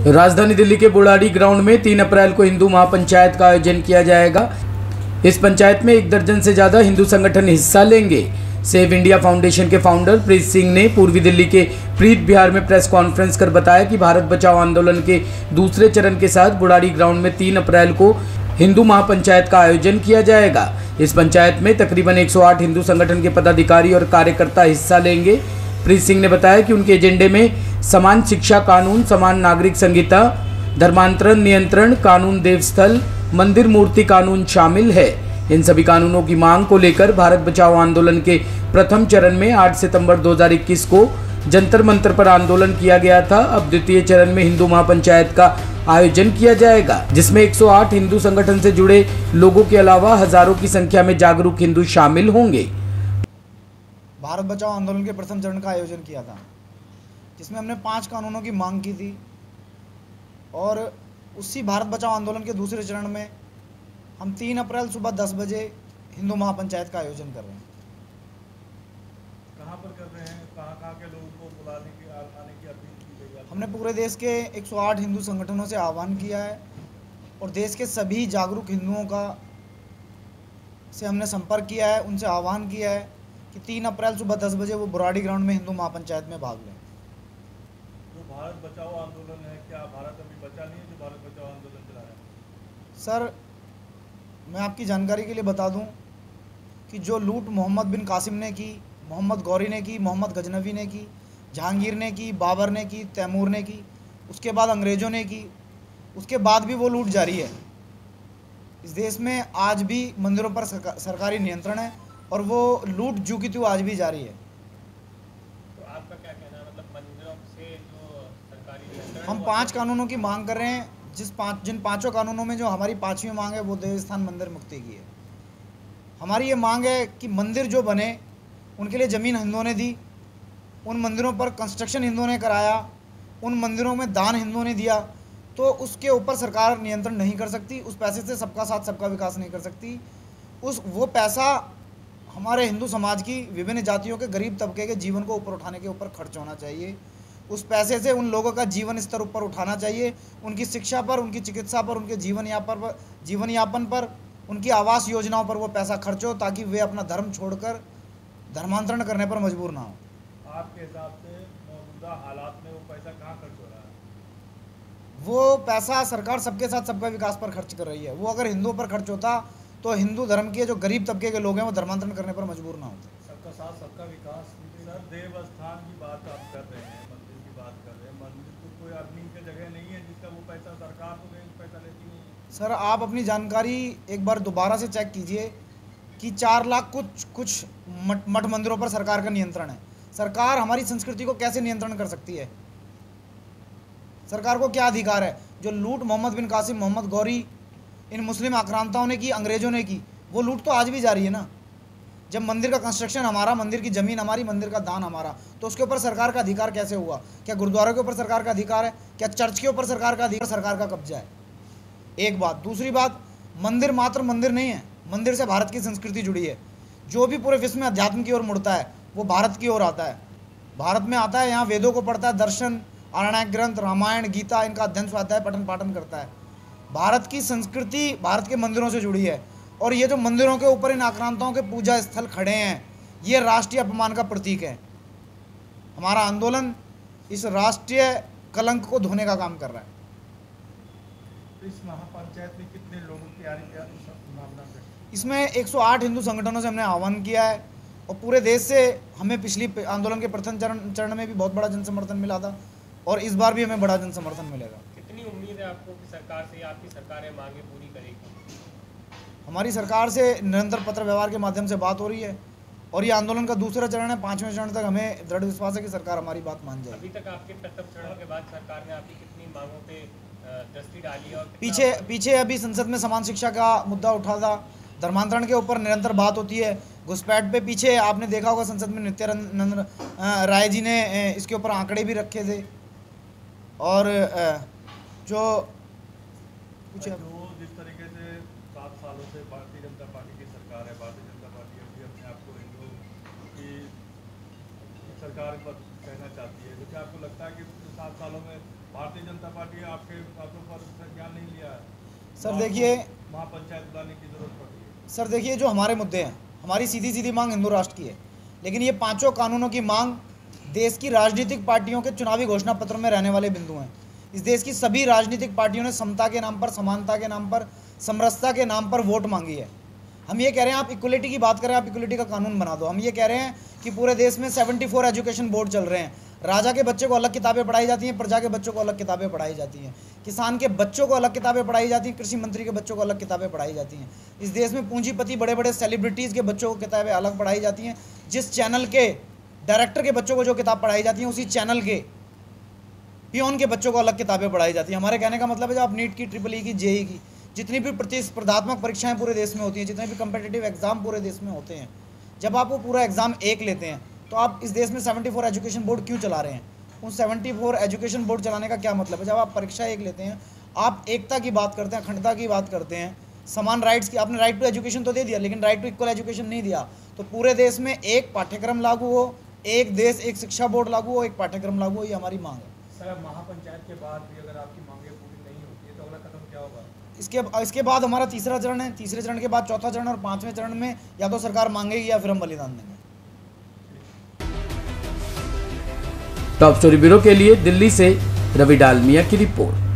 राजधानी दिल्ली के बुढ़ाड़ी ग्राउंड में 3 अप्रैल को हिंदू महापंचायत का आयोजन किया जाएगा। इस पंचायत में 1 दर्जन से ज़्यादा हिंदू संगठन हिस्सा लेंगे। सेव इंडिया फाउंडेशन के फाउंडर प्रीत सिंह ने पूर्वी दिल्ली के प्रीत बिहार में प्रेस कॉन्फ्रेंस कर बताया कि भारत बचाओ आंदोलन के दूसरे चरण के साथ बुढ़ाड़ी ग्राउंड में 3 अप्रैल को हिंदू महापंचायत का आयोजन किया जाएगा। इस पंचायत में तकरीबन 108 हिंदू संगठन के पदाधिकारी और कार्यकर्ता हिस्सा लेंगे। प्रीत सिंह ने बताया कि उनके एजेंडे में समान शिक्षा कानून, समान नागरिक संहिता, धर्मांतरण नियंत्रण कानून, देवस्थल, मंदिर मूर्ति कानून शामिल है। इन सभी कानूनों की मांग को लेकर भारत बचाओ आंदोलन के प्रथम चरण में 8 सितंबर 2021 को जंतर मंतर पर आंदोलन किया गया था। अब द्वितीय चरण में हिंदू महापंचायत का आयोजन किया जाएगा, जिसमें 108 हिंदू संगठन से जुड़े लोगों के अलावा हजारों की संख्या में जागरूक हिंदू शामिल होंगे। भारत बचाओ आंदोलन के प्रथम चरण का आयोजन किया था, जिसमें हमने 5 कानूनों की मांग की थी और उसी भारत बचाओ आंदोलन के दूसरे चरण में हम 3 अप्रैल सुबह 10 बजे हिंदू महापंचायत का आयोजन कर रहे हैं। कहाँ पर कर रहे हैं? कहाँ के लोगों को बुलाने की, आने की अपील की गई है? हमने पूरे देश के 108 हिंदू संगठनों से आह्वान किया है और देश के सभी जागरूक हिंदुओं का से हमने संपर्क किया है, उनसे आह्वान किया है कि 3 अप्रैल सुबह 10 बजे वो बुढ़ाड़ी ग्राउंड में हिंदू महापंचायत में भाग लें। जो भारत बचाओ आंदोलन है, क्या भारत अभी बचा नहीं है जो भारत बचाओ आंदोलन चला रहा है? सर, मैं आपकी जानकारी के लिए बता दूं कि जो लूट मोहम्मद बिन कासिम ने की, मोहम्मद गौरी ने की, मोहम्मद गजनवी ने की, जहांगीर ने की, बाबर ने की, तैमूर ने की, उसके बाद अंग्रेज़ों ने की, उसके बाद भी वो लूट जारी है। इस देश में आज भी मंदिरों पर सरकारी नियंत्रण है और वो लूट जो की त्यों आज भी जारी है। तो आपका क्या कहना है, मतलब मंदिरों से जो सरकारी नियंत्रण, हम 5 कानूनों की मांग कर रहे हैं, जिन 5 कानूनों में जो हमारी 5वीं मांग है वो देवस्थान मंदिर मुक्ति की है। हमारी ये मांग है कि मंदिर जो बने उनके लिए ज़मीन हिंदुओं ने दी, उन मंदिरों पर कंस्ट्रक्शन हिंदुओं ने कराया, उन मंदिरों में दान हिंदुओं ने दिया, तो उसके ऊपर सरकार नियंत्रण नहीं कर सकती। उस पैसे से सबका साथ सबका विकास नहीं कर सकती। वो पैसा हमारे हिंदू समाज की विभिन्न जातियों के गरीब तबके के जीवन को ऊपर उठाने के ऊपर खर्च होना चाहिए। उस पैसे से उन लोगों का जीवन स्तर ऊपर उठाना चाहिए, उनकी शिक्षा पर, उनकी चिकित्सा पर, उनके जीवन यापन पर, उनकी आवास योजनाओं पर वो पैसा खर्च हो, ताकि वे अपना धर्म छोड़कर धर्मांतरण करने पर मजबूर ना हो। आपके हिसाब से मौजूदा हालात में वो पैसा कहाँ खर्च हो रहा है? वो पैसा सरकार सबके साथ सबका विकास पर खर्च कर रही है। वो अगर हिंदुओं पर खर्च होता तो हिंदू धर्म के जो गरीब तबके के लोग हैं वो धर्मांतरण करने पर मजबूर ना होते। सबका साथ सबका विकास। सर, देवस्थान की बात आप कर रहे हैं, मंदिर की बात कर रहे हैं। मंदिर तो कोई आदमी की जगह नहीं है जिसका वो पैसा, सरकार तो पैसा लेती नहीं है। सर, आप अपनी जानकारी एक बार दोबारा से चेक कीजिए कि 4 लाख कुछ मठ मंदिरों पर सरकार का नियंत्रण है। सरकार हमारी संस्कृति को कैसे नियंत्रण कर सकती है? सरकार को क्या अधिकार है? जो लूट मोहम्मद बिन कासिम, मोहम्मद गौरी, इन मुस्लिम आक्रांताओं ने की, अंग्रेज़ों ने की, वो लूट तो आज भी जारी है ना। जब मंदिर का कंस्ट्रक्शन हमारा, मंदिर की ज़मीन हमारी, मंदिर का दान हमारा, तो उसके ऊपर सरकार का अधिकार कैसे हुआ? क्या गुरुद्वारों के ऊपर सरकार का अधिकार है? क्या चर्च के ऊपर सरकार का अधिकार? सरकार का कब्जा है। एक बात। दूसरी बात, मंदिर मात्र मंदिर नहीं है, मंदिर से भारत की संस्कृति जुड़ी है। जो भी पूरे विश्व में अध्यात्म की ओर मुड़ता है वो भारत की ओर आता है, भारत में आता है, यहाँ वेदों को पढ़ता है, दर्शन, आरण्यक ग्रंथ, रामायण, गीता, इनका अध्ययन सुनता है, पठन पाठन करता है। भारत की संस्कृति भारत के मंदिरों से जुड़ी है और ये जो मंदिरों के ऊपर इन आक्रांताओं के पूजा स्थल खड़े हैं, ये राष्ट्रीय अपमान का प्रतीक है। हमारा आंदोलन इस राष्ट्रीय कलंक को धोने का काम कर रहा है। इस महापंचायत में कितने लोगों की आ रही है? इसमें 108 हिंदू संगठनों से हमने आह्वान किया है और पूरे देश से हमें पिछली आंदोलन के प्रथम चरण में भी बहुत बड़ा जन समर्थन मिला था और इस बार भी हमें बड़ा जन समर्थन मिलेगा। कितनी उम्मीद है आपको कि सरकार से, आपकी सरकार मांगे पूरी करेगी? हमारी सरकार से निरंतर पत्र व्यवहार के माध्यम से बात हो रही है और ये आंदोलन का दूसरा चरण है। 5वें चरण तक हमें दृढ़ विश्वास है कि सरकार हमारी बात मान जाएगी। अभी तक आपके प्रथम चरण के बाद सरकार ने आपकी कितनी मांगों पे दृष्टि डाली? और पीछे अभी संसद में समान शिक्षा का मुद्दा उठा था, धर्मांतरण के ऊपर निरंतर बात होती है, घुसपैठ पे पीछे आपने देखा होगा संसद में नित्यानंद राय जी ने इसके ऊपर आंकड़े भी रखे थे। और जो कुछ जिस तरीके से 7 सालों से भारतीय जनता पार्टी की सरकार है, भारतीय जनता पार्टी अभी अपने आप को हिंदू की सरकार पर कहना चाहती है, तो क्या आपको लगता है कि 7 सालों में भारतीय जनता पार्टी आपके बातों पर संज्ञान नहीं लिया है। सर देखिए, महापंचायत बुलाने की जरूरत पड़ी है। सर देखिए, जो हमारे मुद्दे हैं, हमारी सीधी सीधी मांग हिंदू राष्ट्र की है, लेकिन ये 5 कानूनों की मांग देश की राजनीतिक पार्टियों के चुनावी घोषणा पत्र में रहने वाले बिंदु हैं। इस देश की सभी राजनीतिक पार्टियों ने समता के नाम पर, समानता के नाम पर, समरसता के नाम पर वोट मांगी है। हम ये कह रहे हैं, आप इक्वलिटी की बात करें, आप इक्वलिटी का कानून बना दो। हम ये कह रहे हैं कि पूरे देश में 74 एजुकेशन बोर्ड चल रहे हैं। राजा के बच्चे को अलग किताबें पढ़ाई जाती हैं, प्रजा के बच्चों को अलग किताबें पढ़ाई जाती हैं, किसान के बच्चों को अलग किताबें पढ़ाई जाती हैं, कृषि मंत्री के बच्चों को अलग किताबें पढ़ाई जाती हैं। इस देश में पूंजीपति बड़े बड़े सेलिब्रिटीज़ के बच्चों को किताबें अलग पढ़ाई जाती हैं। जिस चैनल के डायरेक्टर के बच्चों को जो किताब पढ़ाई जाती है, उसी चैनल के पियोन के बच्चों को अलग किताबें पढ़ाई जाती हैं। हमारे कहने का मतलब है, जब आप नीट की, ट्रिपल ई की, जेई की, जितनी भी प्रतिस्पर्धात्मक परीक्षाएं पूरे देश में होती हैं, जितने भी कम्पिटिटिव एग्जाम पूरे देश में होते हैं, जब आप वो पूरा एग्जाम एक लेते हैं, तो आप इस देश में 74 एजुकेशन बोर्ड क्यों चला रहे हैं? उन 74 एजुकेशन बोर्ड चलाने का क्या मतलब है? जब आप परीक्षा एक लेते हैं, आप एकता की बात करते हैं, अखंडता की बात करते हैं, समान राइट्स की, आपने राइट टू एजुकेशन तो दे दिया, लेकिन राइट टू इक्वल एजुकेशन नहीं दिया। तो पूरे देश में एक पाठ्यक्रम लागू हो, एक देश एक शिक्षा बोर्ड लागू हो, एक पाठ्यक्रम लागू हो, ये हमारी मांग है। सर, महापंचायत के बाद भी अगर आपकी मांगें पूरी नहीं होती है तो अगला कदम क्या होगा? इसके बाद हमारा तीसरा चरण है, तीसरे चरण के बाद चौथा चरण, और 5वें चरण में या तो सरकार मांगेगी या फिर हम बलिदान देंगे। टॉप स्टोरी ब्यूरो के लिए दिल्ली से रवि डालमिया की रिपोर्ट।